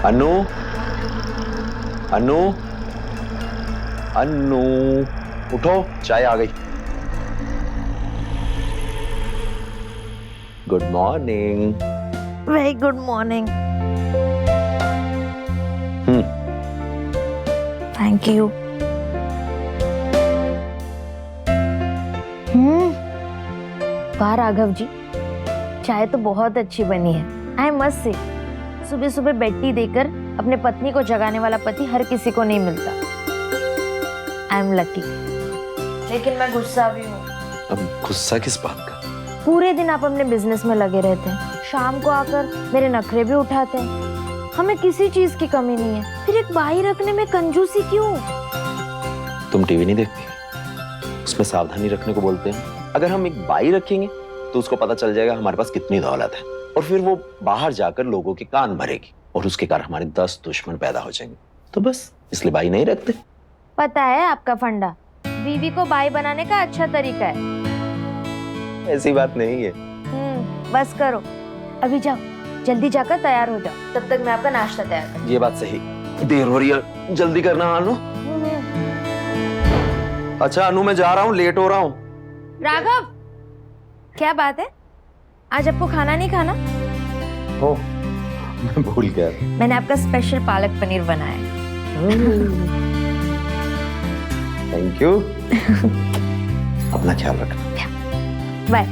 अनु, अनु, अनु, उठो, चाय आ गई। Good morning. Very good morning. Thank you. वाह राघव जी, चाय तो बहुत अच्छी बनी है। आई मस्ट से, सुबह सुबह बेड टी देकर अपने पत्नी को जगाने वाला पति हर किसी को नहीं मिलता। I am lucky. लेकिन मैं गुस्सा भी हूँ। अब गुस्सा किस बात का? पूरे दिन आप अपने बिजनेस में लगे रहते हैं, शाम को आकर मेरे नखरे भी उठाते हैं। हमें किसी चीज की कमी नहीं है, फिर एक बाई रखने में कंजूसी क्यों? तुम टीवी नहीं देखती? उसमें सावधानी रखने को बोलते हैं। अगर हम एक बाई रखेंगे तो उसको पता चल जाएगा हमारे पास कितनी दौलत है, और फिर वो बाहर जाकर लोगों के कान भरेगी और उसके कारण हमारे 10 दुश्मन पैदा हो जाएंगे। तो बस इसलिए बाई नहीं रखते। पता है आपका फंडा, बीवी को बाई बनाने का अच्छा तरीका है। ऐसी बात नहीं है। बस करो, अभी जाओ, जल्दी जाकर तैयार हो जाओ, तब तक मैं आपका नाश्ता तैयार करूँ। ये बात सही, देर हो रही है, जल्दी करना अनु। अच्छा अनु, मैं जा रहा हूँ, लेट हो रहा हूँ। राघव, क्या बात है, आज आपको खाना नहीं खाना? हो, मैं भूल गया। मैंने आपका स्पेशल पालक पनीर बनाया है। Thank you. अपना ख्याल रखना। बाय।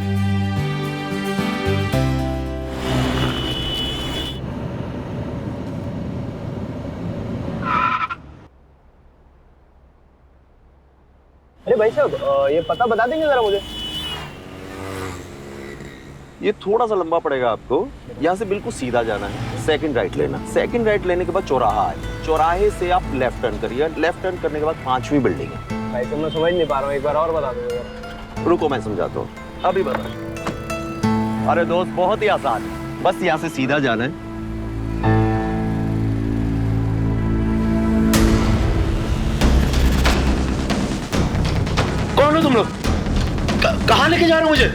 अरे भाई साहब, ये पता बता देंगे जरा मुझे? ये थोड़ा सा लंबा पड़ेगा आपको। यहाँ से बिल्कुल सीधा जाना है, सेकंड राइट लेना। सेकंड राइट लेने के बाद चौराहा है, चौराहे से आप लेफ्ट टर्न करिए। लेफ्ट टर्न करने के बाद 5वीं बिल्डिंग है। भाई साहब मैं समझ नहीं पा रहा हूँ, एक बार और बता दो। रुको मैं समझाता हूँ, अभी बता। अरे दोस्त, बहुत ही आसान है, बस यहाँ से सीधा जाना है। कौन हो तुम लोग? कहाँ लेके जा रहे हो मुझे?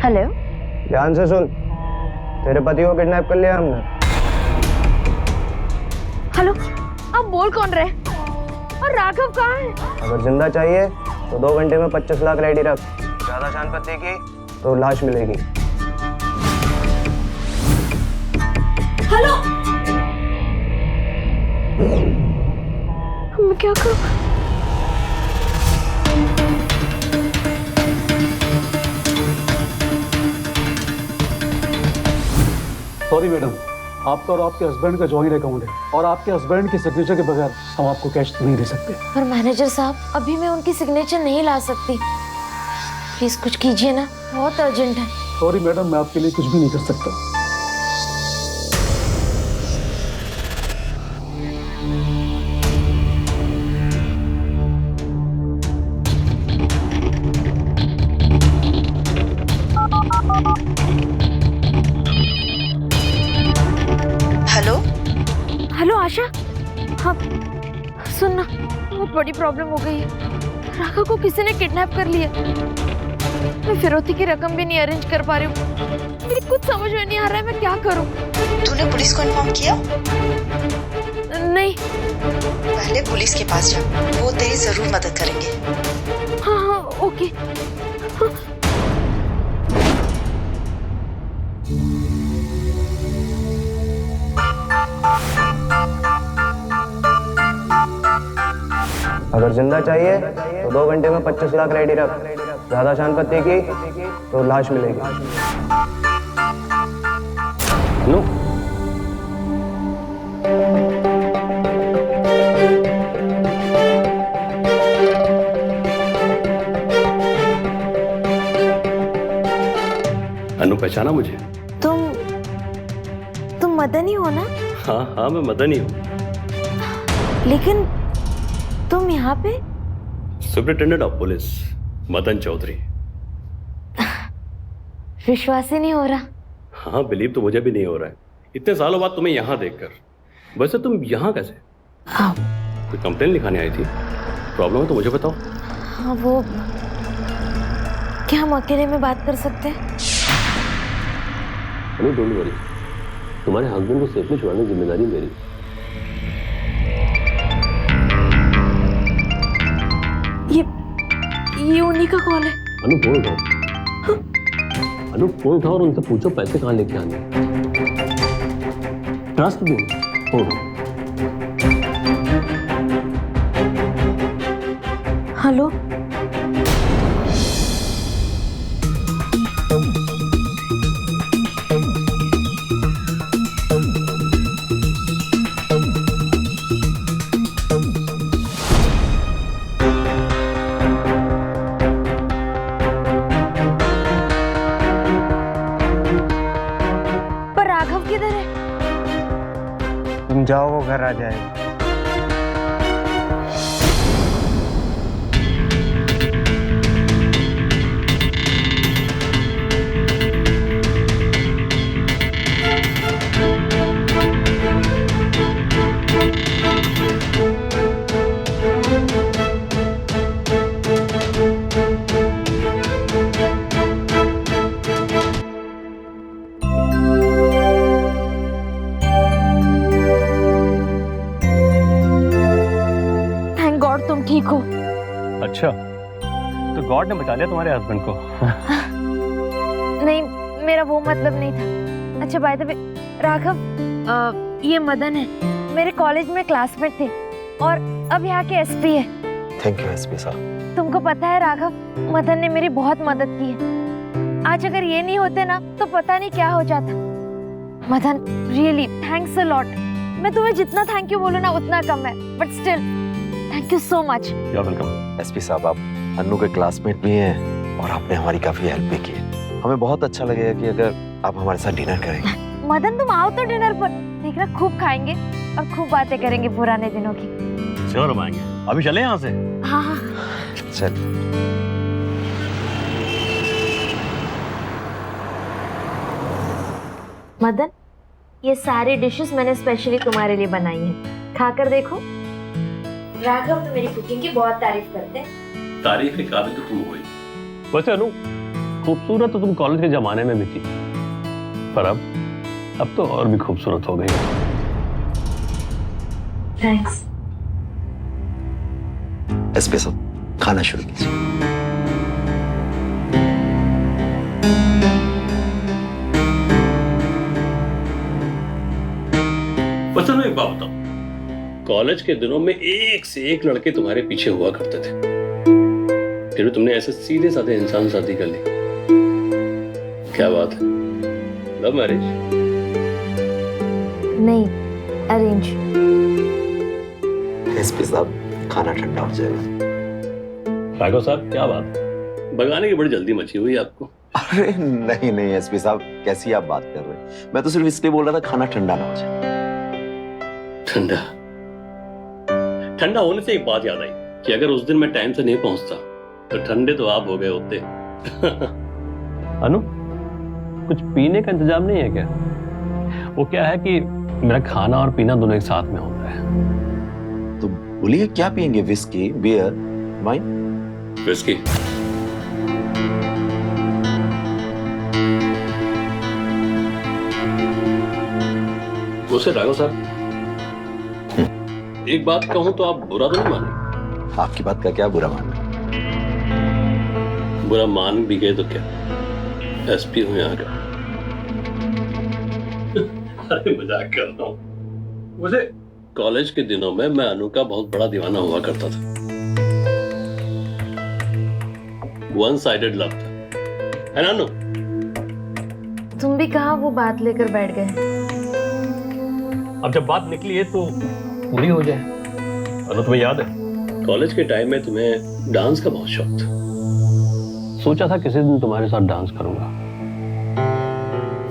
हेलो। ध्यान से सुन, तेरे पति को किडनैप कर लिया हमने। हेलो, आप बोल कौन रहे? और राघव कहाँ है? अगर जिंदा चाहिए तो 2 घंटे में 25 लाख रेडी रख। ज्यादा शांति की तो लाश मिलेगी। हेलो, मैं क्या करूं? सॉरी मैडम, आपका और आपके हस्बैंड का जॉइंट अकाउंट है और आपके हस्बैंड की सिग्नेचर के बगैर हम आपको कैश नहीं दे सकते। पर मैनेजर साहब, अभी मैं उनकी सिग्नेचर नहीं ला सकती। प्लीज कुछ कीजिए ना, बहुत अर्जेंट है। सॉरी मैडम, मैं आपके लिए कुछ भी नहीं कर सकता। हेलो हेलो आशा, हाँ सुनना, बहुत बड़ी प्रॉब्लम हो गई है। राघव को किसी ने किडनैप कर लिया। मैं फिरौती की रकम भी नहीं अरेंज कर पा रही हूँ। मेरी कुछ समझ में नहीं आ रहा है, मैं क्या करूँ? तूने पुलिस को इन्फॉर्म किया? नहीं। पहले पुलिस के पास जा, वो तेरी जरूर मदद करेंगे। हाँ हाँ ओके। हाँ। अगर जिंदा चाहिए तो 2 घंटे में 25 लाख रेडी रख। ज्यादा शांति की तो लाश मिलेगी। नो, अनु, पहचाना मुझे? तुम मदन ही हो ना? हाँ हाँ, मैं मदन ही हूँ। लेकिन तुम यहाँ पे? Superintendent of police Madan Chaudhary. विश्वास ही नहीं हो रहा। हाँ, बिलीव तो मुझे भी नहीं हो रहा है, इतने सालों बाद तुम्हें यहाँ देखकर। वैसे तुम यहाँ कैसे? हाँ। कोई कंप्लेन लिखाने आई थी? प्रॉब्लम है तो मुझे बताओ। हाँ वो क्या हम अकेले में बात कर सकते हैं? अनु डोंट वरी, तुम्हारे हस्बैंड को सेफली छुड़ाने की जिम्मेदारी मेरी। ये उन्हीं का कॉल है। अनु फोन उठाओ, अनु फोन उठाओ और उनसे पूछो पैसे कहाँ लेके आने। ट्रस्ट दो, फोन उठाओ। हेलो, पर राघव किधर है? तुम जाओ, वो घर आ जाएगा। थैंक गॉड तुम ठीक हो। अच्छा, तो गॉड ने बचा लिया तुम्हारे हस्बैंड को। नहीं, मेरा वो मतलब नहीं था। अच्छा बाय द वे राघव, ये मदन है, मेरे कॉलेज में क्लासमेट थे और अब यहाँ के एसपी है। थैंक यू एसपी साहब। तुमको पता है राघव, मदन ने मेरी बहुत मदद की है। आज अगर ये नहीं होते ना तो पता नहीं क्या हो जाता। Madan really thanks a lot. मैं तुम्हें जितना थैंक यू बोलूँ ना उतना कम है, but still thank you so much. You are welcome. SP साहब, आप अन्नू के क्लासमेट भी हैं और आपने हमारी काफी हेल्प भी की है। हमें बहुत अच्छा लगेगा कि अगर आप हमारे साथ डिनर करेंगे। मदन तुम आओ तो डिनर पर, देखना खूब खाएंगे और खूब बातें करेंगे पुराने दिनों की। श्योर हम आएंगे। अभी चले यहाँ से? हाँ हाँ। चल। मदन, ये सारी डिशेस मैंने स्पेशली तुम्हारे लिए बनाई हैं, खाकर देखो। राघव तो मेरी कुकिंग की बहुत तारीफ करते हैं। तारीफ के काबिल तो तुम हुई। वैसे अनु, खूबसूरत तो तुम कॉलेज के जमाने में भी थी, पर अब तो और भी खूबसूरत हो गई। थैंक्स। एसपी साहब, खाना शुरू कीजिए। बस मैं एक बात बताऊं, कॉलेज के दिनों में एक से एक लड़के तुम्हारे पीछे हुआ करते थे, फिर भी तुमने ऐसे सीधे साधे इंसान शादी कर ली। क्या बात है? Love marriage? नहीं, अरेंज। एसपी साहब, खाना ठंडा हो जाएगा। राघव साहब, क्या बात, भगाने की बड़ी जल्दी मची हुई आपको। अरे नहीं नहीं एसपी साहब, कैसी आप बात कर रहे हैं? मैं तो सिर्फ इसलिए बोल रहा था खाना ठंडा ना हो जाए। ठंडा ठंडा होने से एक बात याद आई कि अगर उस दिन मैं टाइम से नहीं पहुंचता तो ठंडे तो आप हो गए होते। अनु, कुछ पीने का इंतजाम नहीं है क्या? वो क्या है कि मेरा खाना और पीना दोनों एक साथ में होता है। तो बोलिए क्या पियेंगे? Whisky, beer, wine? विस्की। उसे राघव साहब, एक बात कहूं तो आप बुरा तो नहीं माने? आपकी बात का क्या बुरा मानना? बुरा मान भी गए तो क्या, एसपी हूं यहाँ का। अरे मजाक कर रहा हूं। मुझे कॉलेज के दिनों में मैं अनु का बहुत बड़ा दीवाना हुआ करता था। वन साइडेड लव था, है ना अनु? तुम भी कहाँ वो बात लेकर बैठ गए? अब जब बात निकली है तो पूरी हो जाए। अनु, तुम्हें याद है कॉलेज के टाइम में तुम्हें डांस का बहुत शौक था। सोचा था किसी दिन तुम्हारे साथ डांस करूंगा,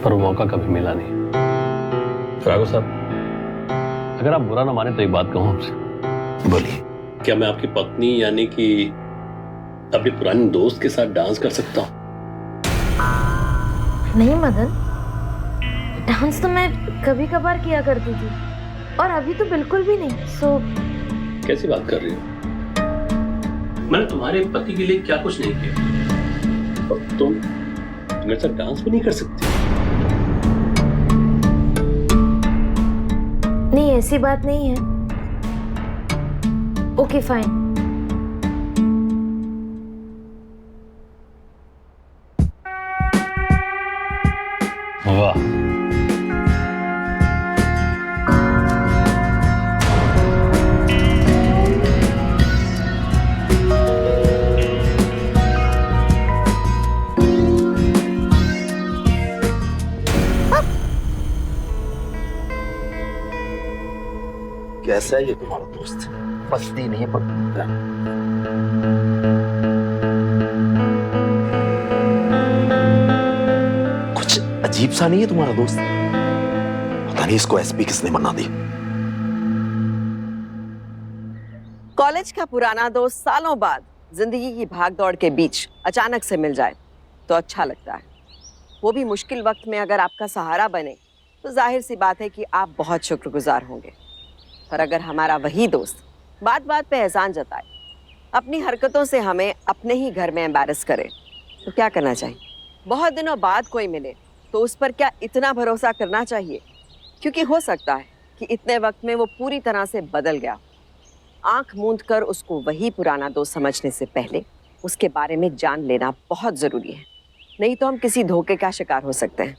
पर वो मौका कभी मिला नहीं। राघव साहब, अगर आप बुरा ना माने तो एक बात कहूं आपसे। बोलिए। क्या मैं आपकी पत्नी यानी कि अपनी पुरानी दोस्त के साथ डांस कर सकता हूं? नहीं मदन, डांस तो मैं कभी कभार किया करती थी और अभी तो बिल्कुल भी नहीं। सो कैसी बात कर रही हो? मैंने तुम्हारे पति के लिए क्या कुछ नहीं किया। तुम मेरे साथ डांस भी नहीं कर सकती? नहीं, ऐसी बात नहीं है। Okay fine. वाह, कैसा है ये तुम्हारा दोस्त? पसती नहीं पड़ता। कुछ अजीब सा नहीं है तुम्हारा दोस्त? पता नहीं इसको एसपी किसने बना दी। कॉलेज का पुराना दोस्त सालों बाद जिंदगी की भागदौड़ के बीच अचानक से मिल जाए तो अच्छा लगता है। वो भी मुश्किल वक्त में अगर आपका सहारा बने तो जाहिर सी बात है कि आप बहुत शुक्रगुजार होंगे। पर अगर हमारा वही दोस्त बात बात पे एहसान जताए, अपनी हरकतों से हमें अपने ही घर में एम्बैरस करे, तो क्या करना चाहिए? बहुत दिनों बाद कोई मिले तो उस पर क्या इतना भरोसा करना चाहिए? क्योंकि हो सकता है कि इतने वक्त में वो पूरी तरह से बदल गया। आंख मूंद कर उसको वही पुराना दोस्त समझने से पहले उसके बारे में जान लेना बहुत जरूरी है, नहीं तो हम किसी धोखे का शिकार हो सकते हैं।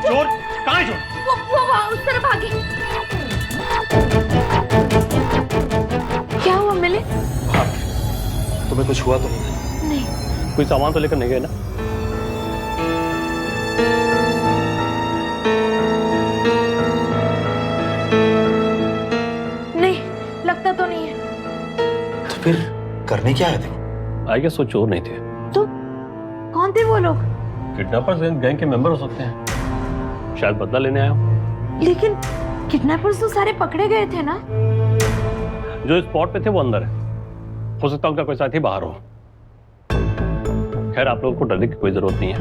चोर कहाँ है? चोर वो वहाँ उस तरफ भागे। क्या हुआ मिले? तुम्हें कुछ हुआ तो नहीं? नहीं। कोई सामान तो लेकर नहीं गए ना? नहीं, लगता तो नहीं है। तो फिर करने क्या आए थे? आई गेस वो चोर नहीं थे। तो कौन थे वो लोग? किडनैपर्स गैंग के मेंबर हो सकते हैं, शायद बदला लेने आया हो। लेकिन किडनैपर्स तो सारे पकड़े गए थे ना? जो स्पॉट पे थे वो अंदर है, हो सकता है उनका कोई साथी बाहर हो। खैर आप लोगों को डरने की कोई जरूरत नहीं है,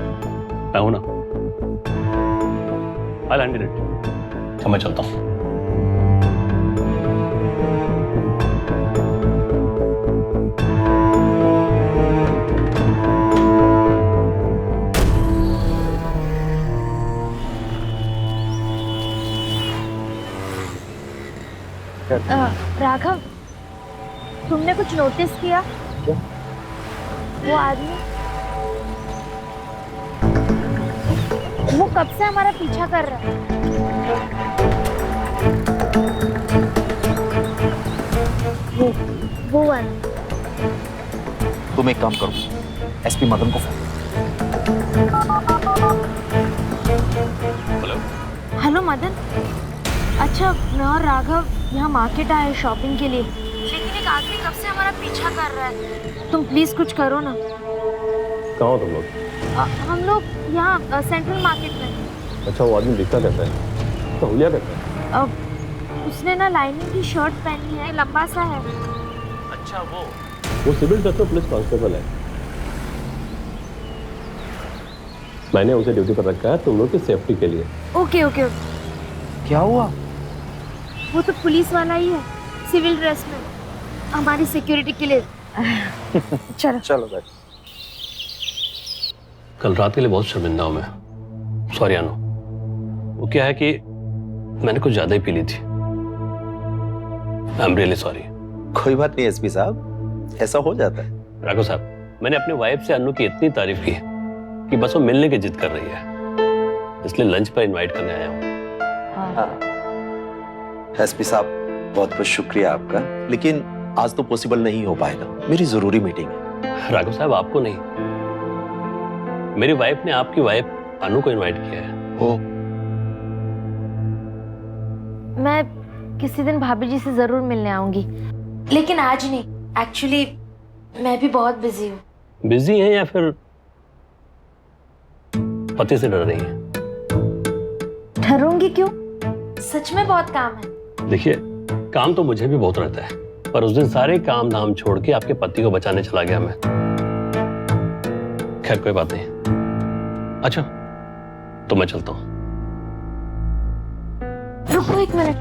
मैं हूं ना। I'll handle it। मैं चलता हूं। राघव, तुमने कुछ नोटिस किया? क्या? वो आदमी, वो कब से हमारा पीछा कर रहा है। वो वाला। तुम एक काम करो, एसपी मदन को फोन। Hello hello Madan. अच्छा, मैं और राघव यहाँ मार्केट आए शॉपिंग के लिए, लेकिन एक आदमी कब से हमारा पीछा कर रहा है। तुम प्लीज कुछ करो ना। कहाँ हो तुम लोग? हम लोग यहाँ सेंट्रल मार्केट में। अच्छा, वो आदमी दिखता कैसा है? तो हुलिया कैसा है? उसने ना लाइनिंग की शर्ट पहनी है, लंबा सा है। अच्छा, वो सिविल ड्रेस में पुलिस कांस्टेबल है। मैंने उसे ड्यूटी पर रखा है तुम लोग की सेफ्टी के लिए। Okay okay okay. क्या हुआ? वो तो पुलिस वाला ही है, सिविल ड्रेस में, हमारी सिक्योरिटी के लिए। चलो चलो बैठ। कल रात के लिए बहुत शर्मिंदा हूं मैं। सॉरी अनु। वो क्या है कि मैंने कुछ ज्यादा ही पी ली थी। I am really sorry. कोई बात नहीं एसपी साहब, ऐसा हो जाता है। राघव साहब, मैंने अपनी वाइफ से अनु की इतनी तारीफ की कि बस वो मिलने की जिद कर रही है, इसलिए लंच पर इनवाइट करने आया हूँ। एसपी साहब, बहुत बहुत शुक्रिया आपका, लेकिन आज तो पॉसिबल नहीं हो पाएगा, मेरी जरूरी मीटिंग है। राघव साहब, आपको नहीं, मेरी वाइफ ने आपकी वाइफ अनु को इनवाइट किया है। ओ, मैं किसी दिन भाभी जी से जरूर मिलने आऊंगी, लेकिन आज नहीं। एक्चुअली मैं भी बहुत बिजी हूँ। बिजी हैं या फिर पति से डर रही हैं? डरूंगी क्यों? सच में बहुत काम है। देखिए, काम तो मुझे भी बहुत रहता है, पर उस दिन सारे काम धाम छोड़ के आपके पति को बचाने चला गया मैं। खैर कोई बात नहीं। अच्छा तो मैं चलता हूं। रुको एक मिनट,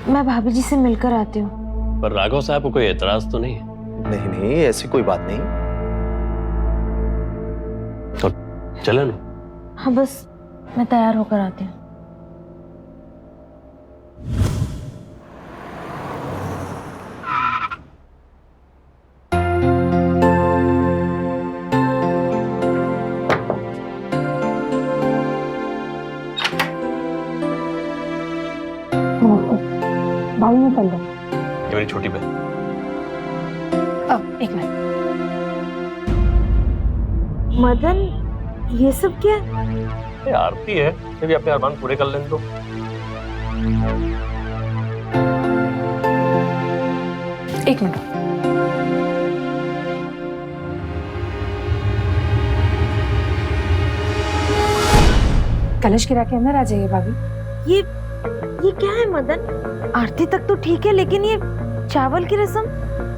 मैं भाभी जी से मिलकर आती हूँ। पर राघव साहब को कोई एतराज तो नहीं? नहीं नहीं, ऐसी कोई बात नहीं। तो चले ना। हाँ बस मैं तैयार होकर आती हूँ। बाल में चल दो। ये मेरी छोटी बहन। अब एक मिनट। मदन ये सब क्या? ये आरती है, ये भी अपने अरमान पूरे कर लेने दो। एक मिनट। कलश गिरा के अंदर आ जाइए भाभी। ये क्या है मदन? आरती तक तो ठीक है, लेकिन ये चावल की रस्म,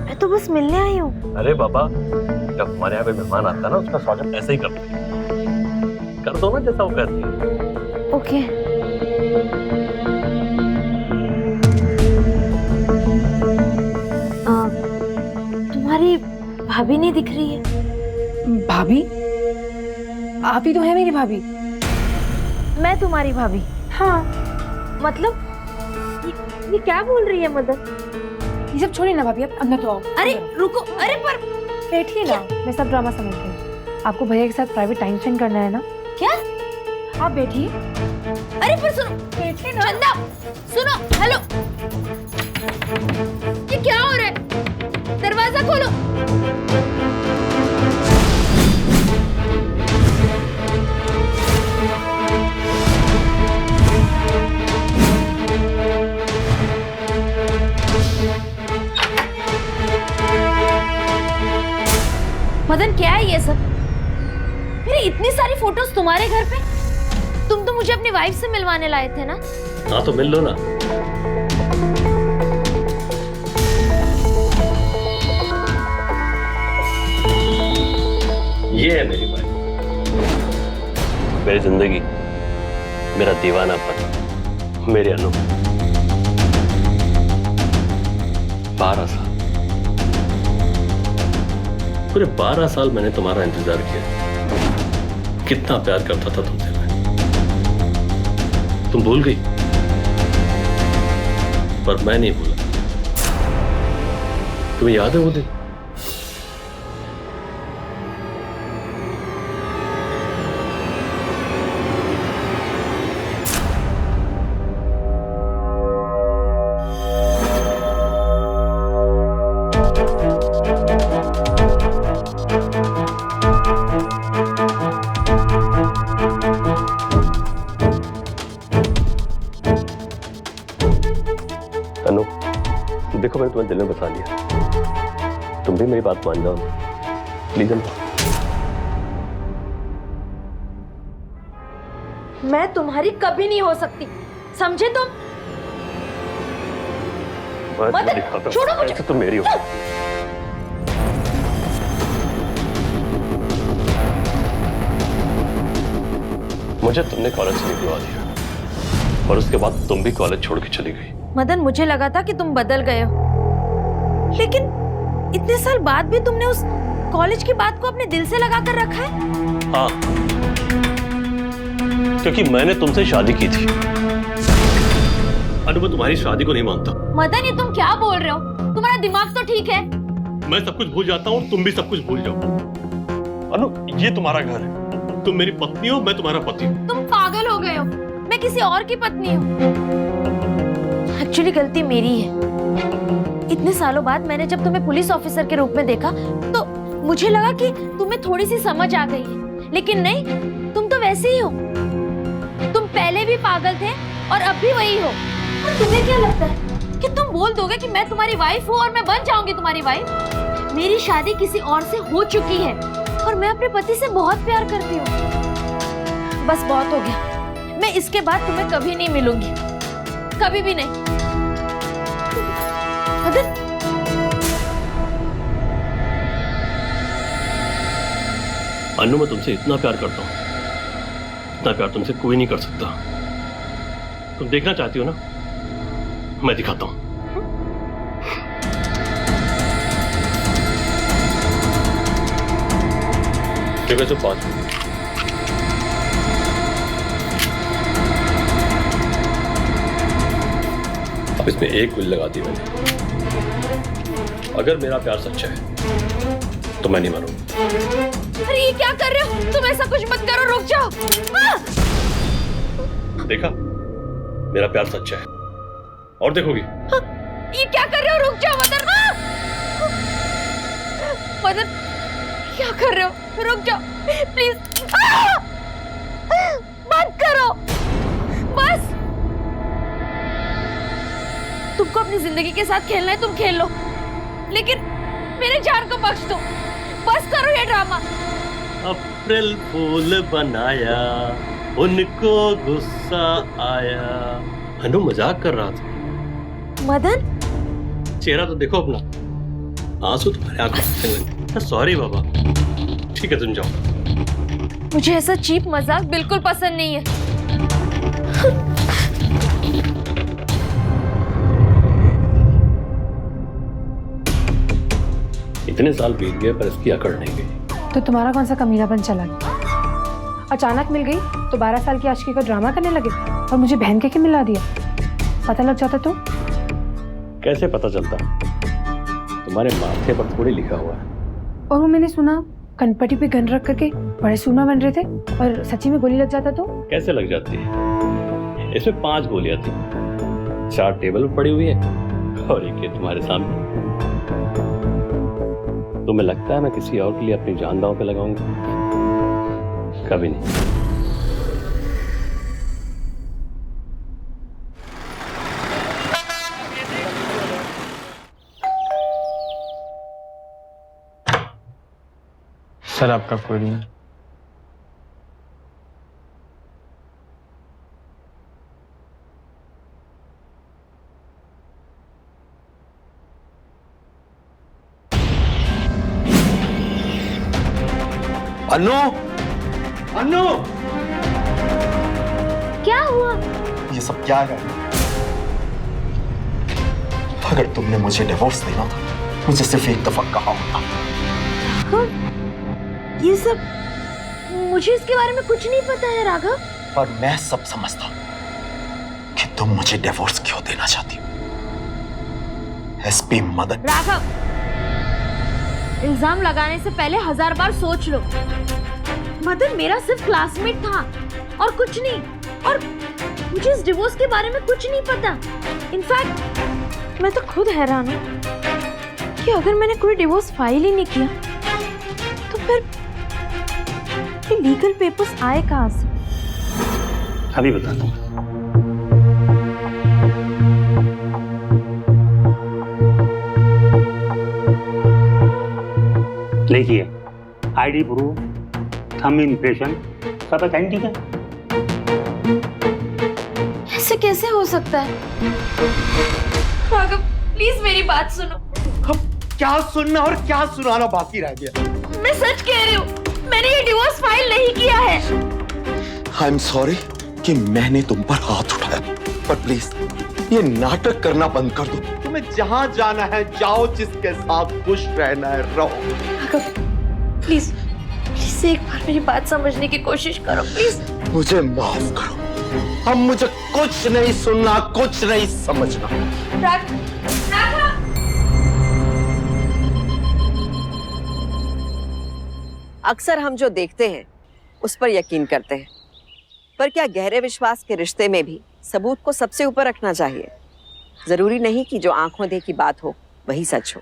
मैं तो बस मिलने आई हूँ। अरे बाबा, जब हमारे यहाँ पे मेहमान आता है ना, उसका स्वागत ऐसे ही करते हैं। कर दो ना जैसा वो कहती है। ओके। तुम्हारी भाभी नहीं दिख रही है। भाभी? आप ही तो है मेरी भाभी। मैं तुम्हारी भाभी? हाँ। मतलब ये क्या बोल रही है मदन? ये सब छोड़िए ना भाभी, आप अंदर तो आओ। अरे रुको, अरे पर बैठिए ना, मैं सब ड्रामा समझ गई। आपको भैया के साथ प्राइवेट टाइम स्पेंड करना है ना? क्या? आप बैठिए। अरे पर सुनो, बैठिए ना। चंदा सुनो, हेलो, ये क्या हो रहा है? दरवाजा खोलो। मदन क्या है ये सब? मेरी इतनी सारी फोटोज तुम्हारे घर पे? तुम तो मुझे अपनी वाइफ से मिलवाने लाए थे ना? हाँ तो मिल लो ना। ये है मेरी वाइफ, मेरी जिंदगी, मेरा दीवानापन, मेरी अनु। 12 साल, पूरे 12 साल मैंने तुम्हारा इंतजार किया। कितना प्यार करता था तुमसे मैं। तुम भूल गई, पर मैं नहीं भूला। तुम्हें याद है वो दिन? अनु, देखो मैंने तुम्हें दिल में बसा लिया। तुम भी मेरी बात मान जाओ प्लीज। मैं तुम्हारी कभी नहीं हो सकती, समझे तुम? मदन, छोड़ो मुझे। ऐसे तुम मेरी हो। मुझे तुमने कॉलेज से निकलवा दिया और उसके बाद तुम भी कॉलेज छोड़ के चली गई। मदन, मुझे लगा था कि तुम बदल गए हो, लेकिन इतने साल बाद भी तुमने उस कॉलेज की बात को अपने दिल से लगा कर रखा है। हाँ, क्योंकि मैंने तुमसे शादी की थी। अनु, मैं तुम्हारी शादी को नहीं मानता। मदन, ये तुम क्या बोल रहे हो? तुम्हारा दिमाग तो ठीक है? मैं सब कुछ भूल जाता हूँ और तुम भी सब कुछ भूल जाओ। अनु, ये तुम्हारा घर है, तुम मेरी पत्नी हो, मैं तुम्हारा पति हूँ। तुम पागल हो गए हो, मैं किसी और की पत्नी हूँ। एक्चुअली गलती मेरी है। इतने सालों बाद मैंने जब तुम्हें पुलिस ऑफिसर के रूप में देखा तो मुझे लगा कि तुम्हें थोड़ी सी समझ आ गई है, लेकिन नहीं, तुम तो वैसे ही हो। तुम पहले भी पागल थे और अब भी वही हो। और तुम्हें क्या लगता है कि तुम बोल दोगे कि मैं तुम्हारी वाइफ हूँ और मैं बन जाऊंगी तुम्हारी वाइफ? मेरी शादी किसी और से हो चुकी है और मैं अपने पति से बहुत प्यार करती हूँ। बस बहुत हो गया, मैं इसके बाद तुम्हें कभी नहीं मिलूंगी, कभी भी नहीं। मदन, अन्नू, मैं तुमसे इतना प्यार करता हूँ, इतना प्यार तुमसे कोई नहीं कर सकता। तुम देखना चाहती हो ना, मैं दिखाता हूँ। देखो तो 5 अब इसमें एक गुल लगा दी मैंने। अगर मेरा प्यार सच्चा है तो मैं नहीं मारूंगा। अरे ये क्या कर रहे हो तुम? ऐसा कुछ मत करो, रुक जाओ। देखा, मेरा प्यार सच्चा है। और देखोगी? ये क्या कर रहे हो? रुक जाओ मदन। मदन, क्या कर रहे हो? रुक जाओ प्लीज। मत करो, बस। तुमको अपनी जिंदगी के साथ खेलना है, तुम खेल लो, लेकिन मेरे जान को बख्श दो। बस करो ये ड्रामा। अप्रैल फूल बनाया, उनको गुस्सा आया। अनु मजाक कर रहा था। मदन, चेहरा तो देखो अपना, आंसू तुम्हारे आंखों से लगे। सॉरी बाबा। ठीक है, तुम जाओ। मुझे ऐसा चीप मजाक बिल्कुल पसंद नहीं है। इतने साल बीत गए पर इसकी अकड़ नहीं गई। तो तुम्हारा कौन सा कमीनापन चला गया? अचानक मिल गई तो 12 साल की आशिकी का ड्रामा करने लगे और मुझे बहन के मिला दिया। पता लग जाता तो? कैसे पता चलता? तुम्हारे माथे पर थोड़ी लिखा हुआ है। और वो मैंने सुना कनपट्टी पे गन रख करके बड़े सूरमा बन रहे थे, और सच्ची में गोली लग जाता तो? कैसे लग जाती है? इसमें 5 गोलियां थी, 4 टेबल पर पड़ी हुई है और एक ये तुम्हारे सामने। तुम्हें लगता है मैं किसी और के लिए अपनी जान दांव पे लगाऊंगा? कभी नहीं। सर आपका क्वेरी। अन्नू, अन्नू, क्या हुआ? ये सब क्या है? अगर तुमने मुझे डिवोर्स देना था, मुझे सिर्फ एक दफा कहा होता। ये सब मुझे इसके बारे में कुछ नहीं पता है राघव। पर मैं सब समझता हूं कि तुम मुझे डिवोर्स क्यों देना चाहती हो। एसपी मदन। राघव, इल्जाम लगाने से पहले 1000 बार सोच लो। मदन मेरा सिर्फ क्लासमेट था और कुछ नहीं, और मुझे इस डिवोर्स के बारे में कुछ नहीं पता। इनफैक्ट मैं तो खुद हैरान हूँ कि अगर मैंने कोई डिवोर्स फाइल ही नहीं किया तो फिर ये लीगल पेपर्स आए कहाँ से? अभी बताता हूँ। देखिए, आईडी प्रूफ, थंब इम्प्रेशन सब अथेंटिक है। ऐसे कैसे हो सकता है? राघव प्लीज मेरी बात सुनो। अब क्या सुनना और क्या सुनाना बाकी रह गया? मैं सच कह रही हूँ, मैंने ये डिवोर्स फाइल नहीं किया है। आई एम सॉरी कि मैंने तुम पर हाथ उठाया, पर प्लीज ये नाटक करना बंद कर दो। तुम्हें जहां जाना है जाओ, जिसके साथ खुश रहना है रहो। प्लीज प्लीज एक बार मेरी बात समझने की कोशिश करो प्लीज। मुझे माफ करो, अब मुझे कुछ नहीं सुनना, कुछ नहीं समझना। अक्सर हम जो देखते हैं उस पर यकीन करते हैं, पर क्या गहरे विश्वास के रिश्ते में भी सबूत को सबसे ऊपर रखना चाहिए? जरूरी नहीं कि जो आंखों देखी बात हो वही सच हो।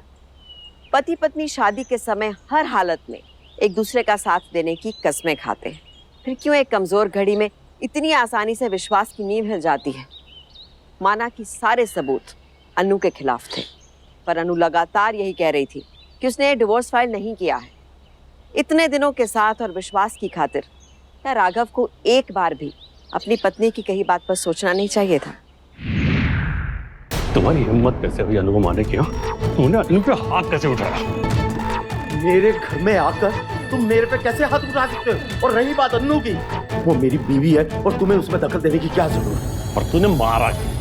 पति पत्नी शादी के समय हर हालत में एक दूसरे का साथ देने की कस्में खाते हैं, फिर क्यों एक कमजोर घड़ी में इतनी आसानी से विश्वास की नींव हिल जाती है? माना कि सारे सबूत अनु के खिलाफ थे, पर अनु लगातार यही कह रही थी कि उसने ये डिवोर्स फाइल नहीं किया है। इतने दिनों के साथ और विश्वास की खातिर क्या राघव को एक बार भी अपनी पत्नी की कही बात पर सोचना नहीं चाहिए था? तुम्हारी हिम्मत कैसे हुई अनु को मारने की? तूने अनु पे हाथ कैसे उठाया? मेरे घर में आकर तुम मेरे पे कैसे हाथ उठा सकते हो? और रही बात अन्नू की, वो मेरी बीवी है और तुम्हें उसमें दखल देने की क्या जरूरत है? और तूने मारा क्यों?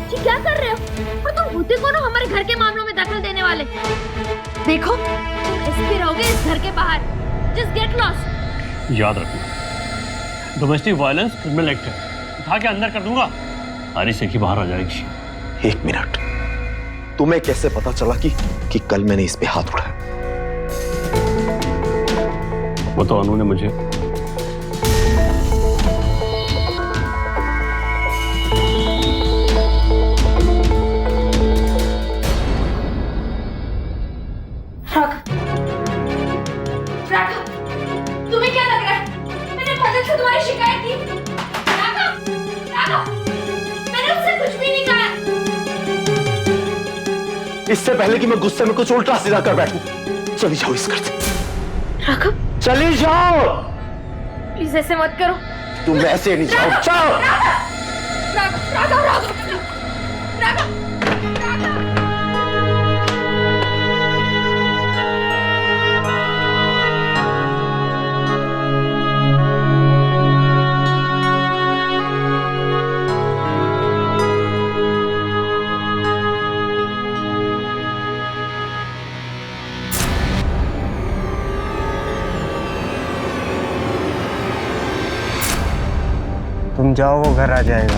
जी क्या कर रहे हो? और तुम होते कौन हो हमारे घर के मामलों में दखल देने वाले? देखो तुम एसपी रहोगे इस घर के बाहर। Just get lost. याद रखना, डोमेस्टिक वायलेंस क्रिमिनल एक्ट है, उठा के अंदर कर दूंगा, सारी सेठी बाहर आ जाएगी। 1 मिनट, तुम्हें कैसे पता चला कि कल मैंने इस पे हाथ उठाया? वो तो अनु ने मुझे तुम्हें क्या लग रहा है मैंने मदद से तुम्हारी शिकायत की? राघव, मैंने उससे कुछ भी नहीं कहा। इससे पहले कि मैं गुस्से में कुछ उल्टा सीधा कर बैठूं, चली जाओ इस घर से। राघव चली जाओ। प्लीज ऐसे मत करो। तुम ऐसे नहीं जाओ। जाओ। राघव राघव राघव राघव तुम जाओ, वो घर आ जाएगा।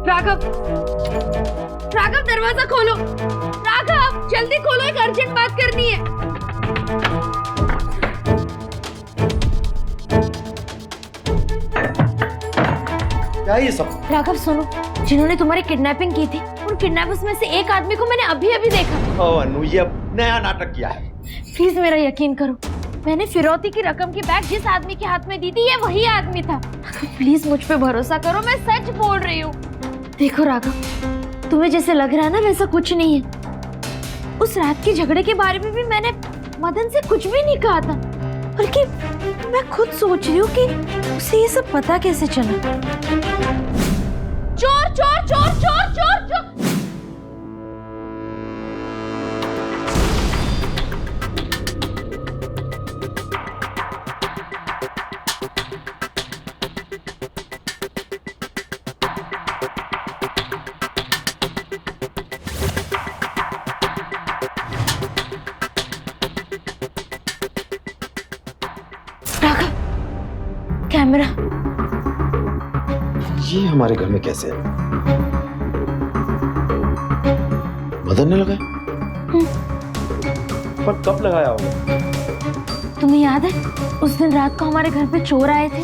राघव राघव दरवाजा खोलो। राघव जल्दी खोलो, एक अर्जेंट बात करनी है। क्या ये सब? राघव सुनो, जिन्होंने तुम्हारी किडनैपिंग की थी उन किडनैपर्स में से एक आदमी को मैंने अभी अभी देखा। ओ अनु, ये अब नया नाटक किया है। प्लीज मेरा यकीन करो, मैंने फिरौती की रकम की बैग जिस आदमी के हाथ में दी थी ये वही आदमी था। प्लीज मुझ पे भरोसा करो, मैं सच बोल रही हूँ। देखो राघव, तुम्हें जैसे लग रहा है ना वैसा कुछ नहीं है। उस रात के झगड़े के बारे में भी मैंने मदन से कुछ भी नहीं कहा था, बल्कि मैं खुद सोच रही हूँ कि उसे ये सब पता कैसे चला। चोर चोर चोर चोर चोर चोर। राघव, कैमरा। ये हमारे घर में कैसे है? मदन ने लगाया? पर कब लगाया होगा? तुम्हें याद है उस दिन रात को हमारे घर पे चोर आए थे?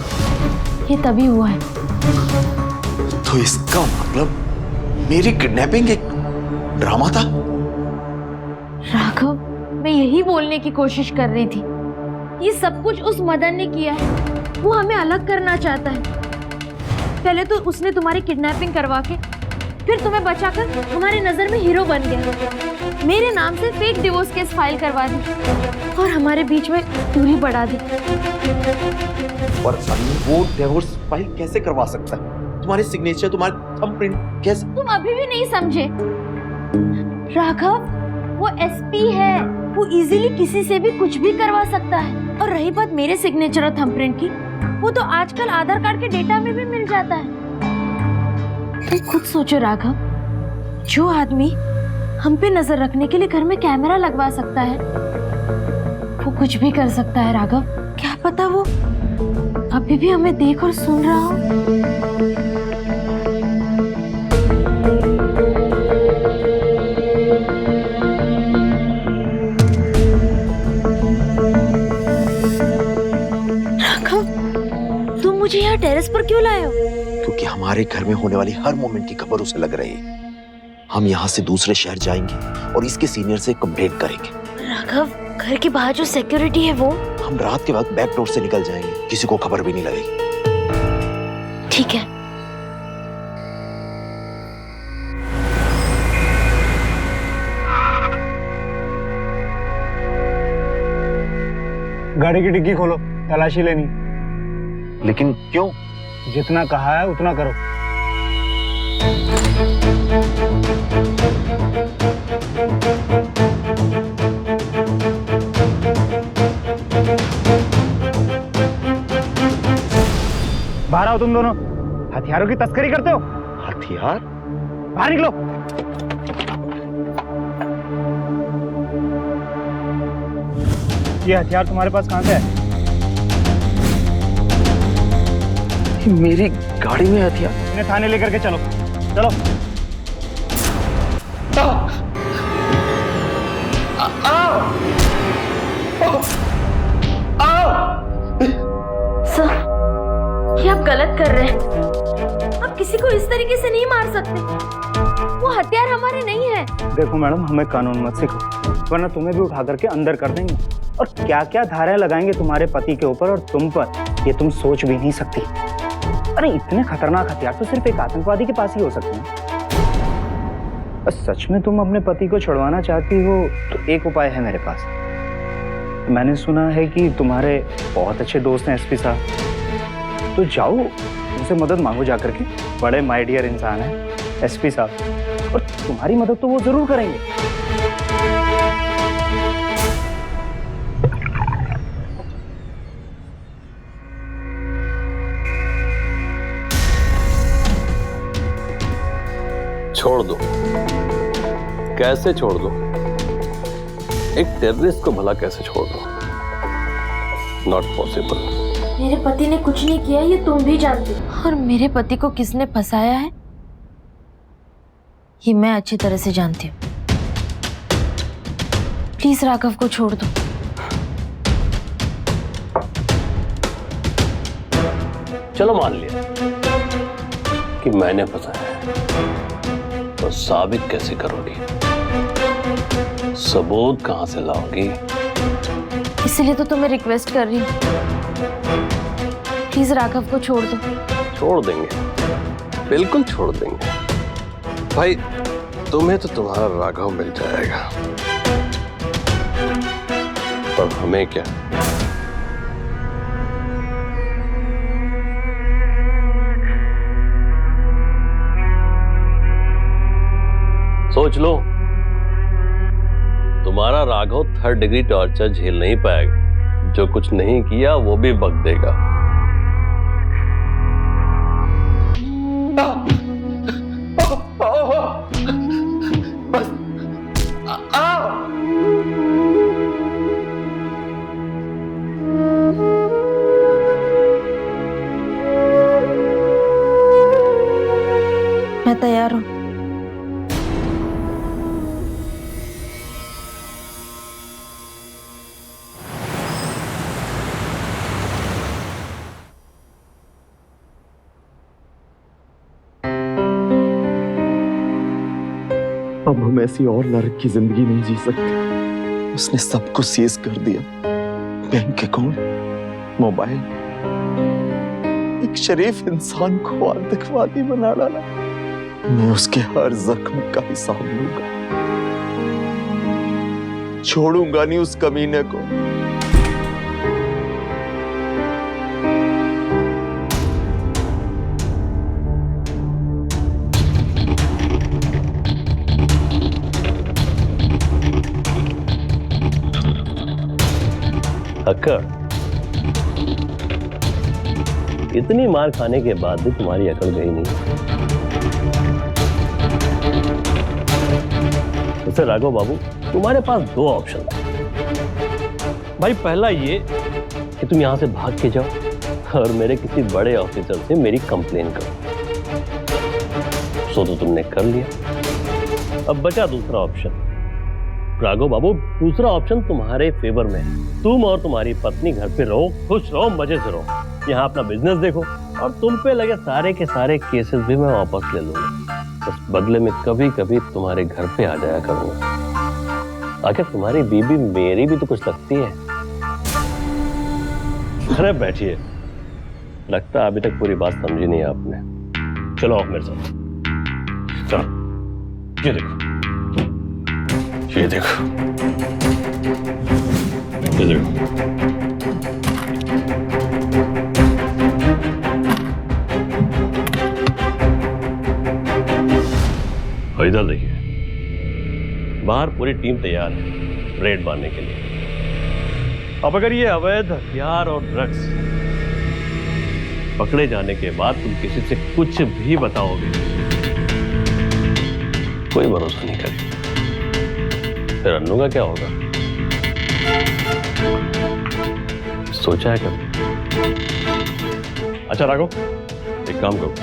ये तभी हुआ है। तो इसका मतलब मेरी किडनैपिंग एक ड्रामा था? राघव, मैं यही बोलने की कोशिश कर रही थी। ये सब कुछ उस मदन ने किया है। वो हमें अलग करना चाहता है। पहले तो उसने तुम्हारी किडनैपिंग करवा के फिर तुम्हें बचाकर हमारी नजर में हीरो बन गया। मेरे नाम से फेक डिवोर्स केस फाइल करवा दी और हमारे बीच में दूरी बढ़ा दी। और वो डिवोर्स फाइल कैसे करवा सकता है? तुम्हारे सिग्नेचर, तुम्हारे थंबप्रिंट कैसे? तुम अभी भी नहीं समझे राघव, वो एसपी है। वो इजीली किसी से भी कुछ भी करवा सकता है। और रही बात मेरे सिग्नेचर और थंबप्रिंट की, वो तो आजकल आधार कार्ड के डेटा में भी मिल जाता है। तुम खुद सोचो राघव, जो आदमी हम पे नजर रखने के लिए घर में कैमरा लगवा सकता है वो कुछ भी कर सकता है। राघव, क्या पता वो अभी भी हमें देख और सुन रहा हो। मुझे यहाँ टेरेस पर क्यों लाए हो? क्योंकि हमारे घर में होने वाली हर मोमेंट की खबर उसे लग रही है। हम यहाँ से दूसरे शहर जाएंगे और इसके सीनियर से कंप्लेंट करेंगे। राघव, घर के बाहर जो सिक्योरिटी है वो? हम रात के वक्त बैक डोर से निकल जाएंगे, किसी को खबर भी नहीं लगेगी। ठीक है। गाड़ी की डिग्गी खोलो, तलाशी लेनी। लेकिन क्यों? जितना कहा है उतना करो। बाहर आओ तुम दोनों, हथियारों की तस्करी करते हो। हथियार? बाहर निकलो। ये हथियार तुम्हारे पास कहां से है? मेरी गाड़ी में हथियार? इन्हें थाने लेकर के चलो, चलो। सर, ये आप गलत कर रहे हैं। आप किसी को इस तरीके से नहीं मार सकते। वो हथियार हमारे नहीं है। देखो मैडम, हमें कानून मत सिखो, वरना तुम्हें भी उठा करके अंदर कर देंगे। और क्या क्या धाराएं लगाएंगे तुम्हारे पति के ऊपर और तुम पर, ये तुम सोच भी नहीं सकती। अरे इतने खतरनाक हथियार तो सिर्फ एक आतंकवादी के पास ही हो सकते हैं। और सच में तुम अपने पति को छुड़वाना चाहती हो तो एक उपाय है मेरे पास। मैंने सुना है कि तुम्हारे बहुत अच्छे दोस्त हैं एसपी साहब, तो जाओ उनसे मदद मांगो जाकर के। बड़े माय डियर इंसान हैं एसपी साहब, और तुम्हारी मदद तो वो जरूर करेंगे। छोड़ दो। कैसे छोड़ दो? एक टेररिस्ट को भला कैसे छोड़ दो? Not possible. मेरे पति ने कुछ नहीं किया, ये तुम भी जानते हो। और मेरे पति को किसने फंसाया है ये मैं अच्छी तरह से जानती हूँ। प्लीज राघव को छोड़ दो। चलो मान लिया कि मैंने फंसाया है, तो साबित कैसे करोगी? सबूत कहां से लाओगी? इसलिए तो तुम्हें रिक्वेस्ट कर रही हूँ, प्लीज राघव को छोड़ दो। छोड़ देंगे, बिल्कुल छोड़ देंगे भाई। तुम्हें तो तुम्हारा राघव मिल जाएगा, पर हमें क्या? सोच लो, तुम्हारा राघव 3rd डिग्री टॉर्चर झेल नहीं पाएगा। जो कुछ नहीं किया वो भी बक देगा। मैं तैयार हूँ। अब हम ऐसी और नरक की जिंदगी नहीं जी सकते। उसने सब कुछ सीज कर दिया, बैंक अकाउंट, मोबाइल। एक शरीफ इंसान को आतंकवादी बना डाला। मैं उसके हर जख्म का हिसाब लूंगा, छोड़ूंगा नहीं उस कमीने को। अक्कर, इतनी मार खाने के बाद भी तुम्हारी अकल गई नहीं। उससे राघव बाबू, तुम्हारे पास 2 ऑप्शन भाई। पहला ये कि तुम यहां से भाग के जाओ और मेरे किसी बड़े ऑफिसर से मेरी कंप्लेन करो। सो तो तुमने कर लिया। अब बचा दूसरा ऑप्शन। राघव बाबू, दूसरा ऑप्शन तुम्हारे फेवर में है। तुम और तुम्हारी पत्नी घर पे रहो, खुश रहो, मजे से रहो, यहाँ अपना बिजनेस देखो, और तुम पे लगे सारे के सारे केसेस भी मैं वापस ले लूंगा। बस बदले में कभी कभी तुम्हारे घर पे आ जाया करूंगा। आखिर तुम्हारी बीबी मेरी भी तो कुछ लगती है। अरे बैठिए, लगता है अभी तक पूरी बात समझी नहीं आपने। चलो आप मेरे साथ चलो। ये देखो, ये देखो, ये देखो। और इधर देखिए, बाहर पूरी टीम तैयार है रेड मारने के लिए। अब अगर ये अवैध हथियार और ड्रग्स पकड़े जाने के बाद तुम किसी से कुछ भी बताओगे, कोई भरोसा नहीं करेगा। फिर अन्नू का क्या होगा, सोचा है कभी? अच्छा राघव, एक काम करो,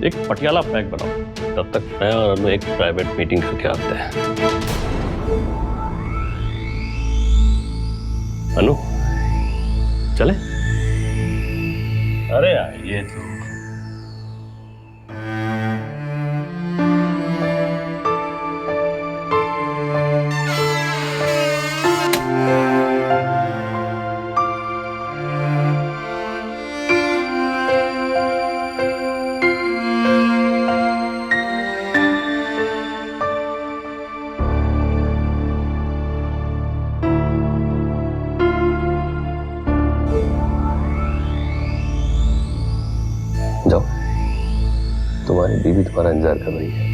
एक पटियाला पैक बनाओ, तब तक मैं और अनु एक प्राइवेट मीटिंग करके आते हैं। अनु चले? अरे आइए तो। जाओ, तुम्हारी बीवी तुम्हारा इंतजार कर रही है।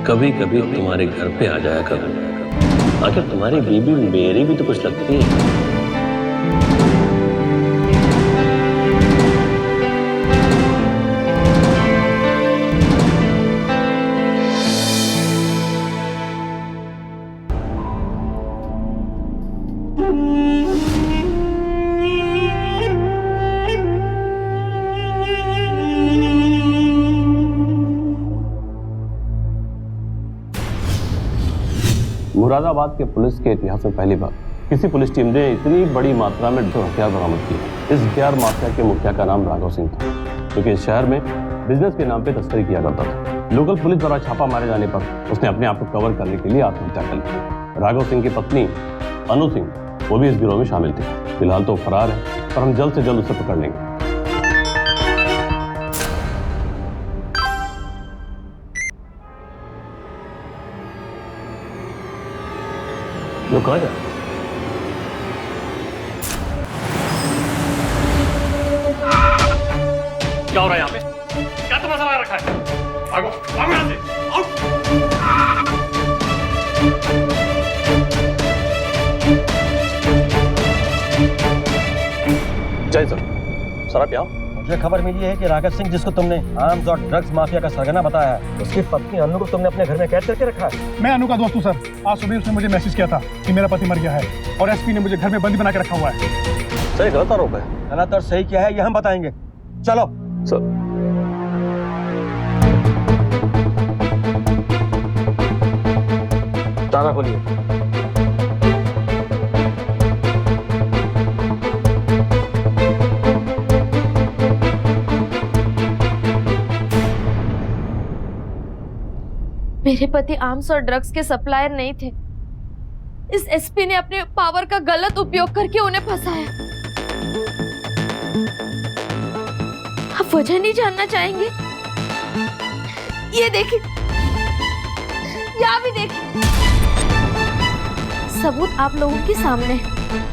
कभी कभी तुम्हारे घर पे आ जाया करूं। आखिर तुम्हारी बीबी मेरी भी तो कुछ लगती है। मुरादाबाद के पुलिस के इतिहास में पहली बार किसी पुलिस टीम ने इतनी बड़ी मात्रा में हथियार बरामद किए। इस हथियार माफिया के मुखिया का नाम राघव सिंह था, क्योंकि इस शहर में बिजनेस के नाम पे तस्करी किया करता था। लोकल पुलिस द्वारा छापा मारे जाने पर उसने अपने आप को कवर करने के लिए आत्महत्या कर ली। राघव सिंह की पत्नी अनु सिंह, वो भी इस गिरोह में शामिल थी। फिलहाल तो फरार है, पर हम जल्द से जल्द उसे पकड़ लेंगे। वो कहाँ जा? क्या हो रहा है यहाँ पे? क्या तमाशा लगा रखा है? भागो, भागो यहाँ से, आओ! जय सर, सर आप यहाँ? मुझे खबर मिली है कि राघव सिंह, जिसको तुमने आर्म्स और ड्रग्स माफिया का सरगना बताया है, उसकी पत्नी अनु को तुमने अपने घर में कैद करके रखा है। मैं अनु का दोस्त हूँ सर। आज सुबह उसने मुझे मैसेज किया था कि मेरा पति मर गया है और एसपी ने मुझे घर में बंदी बना के रखा हुआ है। सही गलत आरोप है? गलत और सही क्या है ये हम बताएंगे। चलो सर। ताला खोलिए। मेरे पति आर्म्स और ड्रग्स के सप्लायर नहीं थे। इस एसपी ने अपने पावर का गलत उपयोग करके उन्हें फंसाया। आप वजह नहीं जानना चाहेंगे? ये देखिए, यहाँ भी देखिए, सबूत आप लोगों के सामने।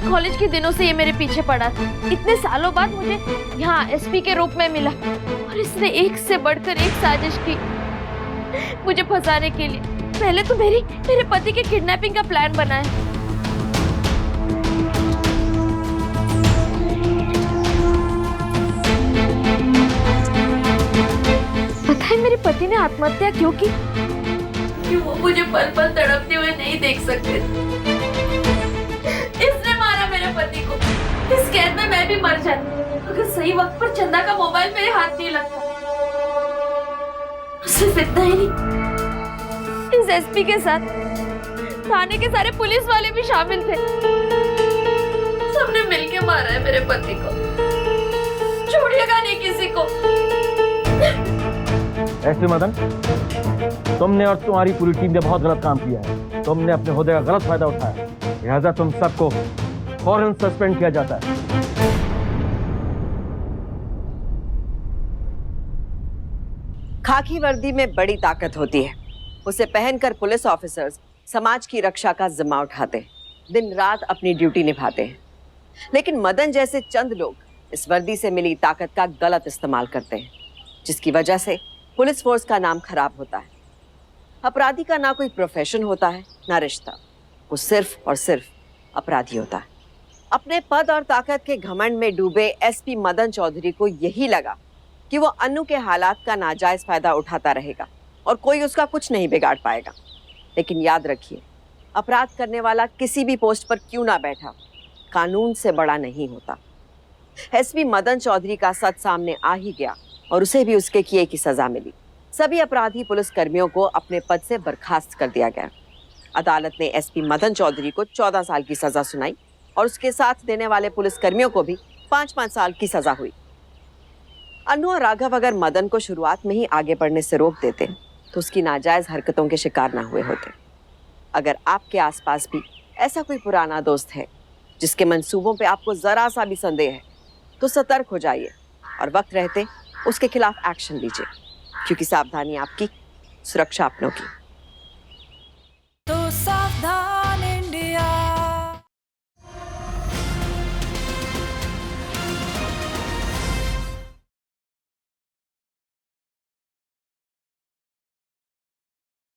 कॉलेज के दिनों से ये मेरे पीछे पड़ा था। इतने सालों बाद मुझे यहाँ एसपी के रूप में मिला और इसने एक से बढ़कर एक साजिश की मुझे फंसाने के लिए। पहले तो मेरे पति के किडनैपिंग का प्लान बनाया। पता है मेरे पति ने आत्महत्या क्यों की? कि वो मुझे पल पल तड़पते हुए नहीं देख सकते। इसने मारा मेरे पति को। इस कैद में मैं भी मर जाती अगर सही वक्त पर चंदा का मोबाइल मेरे हाथ नहीं लगता। सिर्फ इतना ही नहीं, इस एसपी के साथ थाने के सारे पुलिस वाले भी शामिल थे। सबने मिलके मारा है मेरे पति को। छोड़िएगा नहीं किसी को। एसपी मदन, तुमने और तुम्हारी पूरी टीम ने बहुत गलत काम किया है। तुमने अपने ओहदे का गलत फायदा उठाया, लिहाजा तुम सबको फौरन सस्पेंड किया जाता है। खाकी वर्दी में बड़ी ताकत होती है। उसे पहनकर पुलिस ऑफिसर्स समाज की रक्षा का जिम्मा उठाते हैं, दिन रात अपनी ड्यूटी निभाते हैं। लेकिन मदन जैसे चंद लोग इस वर्दी से मिली ताकत का गलत इस्तेमाल करते हैं, जिसकी वजह से पुलिस फोर्स का नाम खराब होता है। अपराधी का ना कोई प्रोफेशन होता है ना रिश्ता, वो सिर्फ और सिर्फ अपराधी होता है। अपने पद और ताकत के घमंड में डूबे एसपी मदन चौधरी को यही लगा कि वो अन्नू के हालात का नाजायज फायदा उठाता रहेगा और कोई उसका कुछ नहीं बिगाड़ पाएगा। लेकिन याद रखिए, अपराध करने वाला किसी भी पोस्ट पर क्यों ना बैठा, कानून से बड़ा नहीं होता। एसपी मदन चौधरी का सच सामने आ ही गया और उसे भी उसके किए की सजा मिली। सभी अपराधी पुलिस कर्मियों को अपने पद से बर्खास्त कर दिया गया। अदालत ने एसपी मदन चौधरी को 14 साल की सजा सुनाई और उसके साथ देने वाले पुलिस कर्मियों को भी 5-5 साल की सजा हुई। अन्नू और राघव अगर मदन को शुरुआत में ही आगे बढ़ने से रोक देते तो उसकी नाजायज हरकतों के शिकार ना हुए होते। अगर आपके आसपास भी ऐसा कोई पुराना दोस्त है जिसके मंसूबों पे आपको जरा सा भी संदेह है, तो सतर्क हो जाइए और वक्त रहते उसके खिलाफ एक्शन लीजिए, क्योंकि सावधानी आपकी, सुरक्षा अपनों की। तो सावधान।